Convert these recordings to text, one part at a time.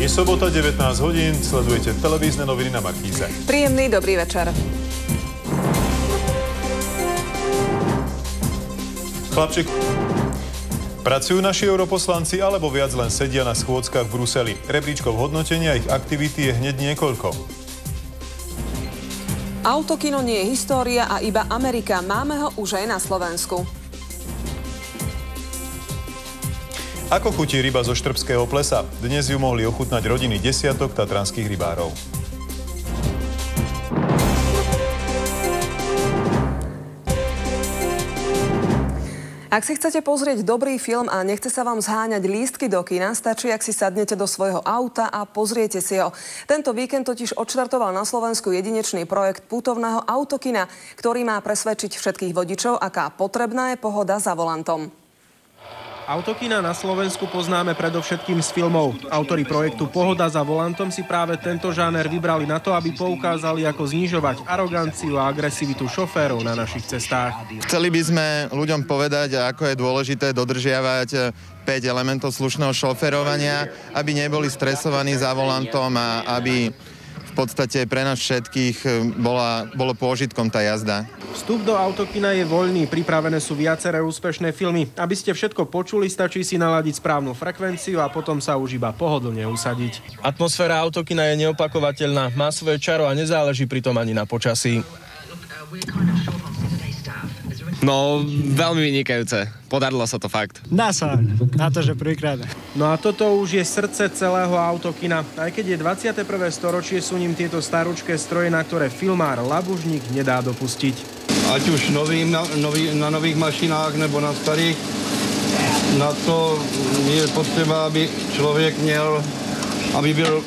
Je sobota, 19 hodín, sledujete televízne noviny na Markíze. Príjemný dobrý večer. Chlapček. Pracujú naši europoslanci alebo viac len sedia na schôdzkach v Bruseli? Rebríčkov hodnotenia ich aktivity je hneď niekoľko. Autokino nie je história a iba Amerika. Máme ho už aj na Slovensku. Ako chutí ryba zo štrbského plesa? Dnes ju mohli ochutnať rodiny desiatok tatranských rybárov. Ak si chcete pozrieť dobrý film a nechce sa vám zháňať lístky do kina, stačí, ak si sadnete do svojho auta a pozriete si ho. Tento víkend totiž odštartoval na Slovensku jedinečný projekt putovného autokina, ktorý má presvedčiť všetkých vodičov, aká potrebná je pohoda za volantom. Autokina na Slovensku poznáme predovšetkým z filmov. Autori projektu Pohoda za volantom si práve tento žáner vybrali na to, aby poukázali, ako znižovať aroganciu a agresivitu šoférov na našich cestách. Chceli by sme ľuďom povedať, ako je dôležité dodržiavať 5 elementov slušného šoférovania, aby neboli stresovaní za volantom a aby v podstate pre nás všetkých bolo pôžitkom tá jazda. Vstup do autokina je voľný, pripravené sú viaceré úspešné filmy. Aby ste všetko počuli, stačí si naladiť správnu frekvenciu a potom sa už iba pohodlne usadiť. Atmosféra autokina je neopakovateľná, má svoje čaro a nezáleží pritom ani na počasí. No, veľmi vynikajúce. Podarilo sa to fakt. Dá sa, na to, že prvýkrát. No a toto už je srdce celého autokina. Aj keď je 21. storočie, sú ním tieto starúčké stroje, na ktoré filmár Labužník nedá dopustiť. Ať už na nových mašinách nebo na starých, na to je potřeba, aby člověk měl, aby byl,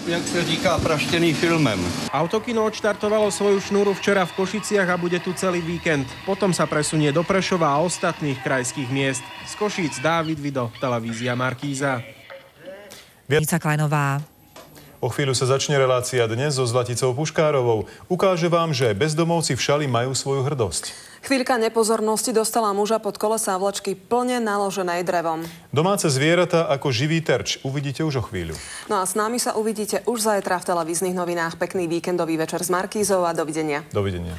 jak se říká, praštěný filmem. Autokino odštartovalo svoju šnúru včera v Košiciach a bude tu celý víkend. Potom sa presunie do Prešova a ostatných krajských miest. Z Košíc Dávid Vido, televízia Markíza. Vica Kleinová. O chvíľu sa začne relácia Dnes so Zlaticou Puškárovou. Ukáže vám, že bezdomovci v Šali majú svoju hrdosť. Chvíľka nepozornosti dostala muža pod kolesa vločky plne naloženej drevom. Domáce zvieratá ako živý terč. Uvidíte už o chvíľu. No a s nami sa uvidíte už zajtra v televíznych novinách. Pekný víkendový večer s Markízou a dovidenia. Dovidenia.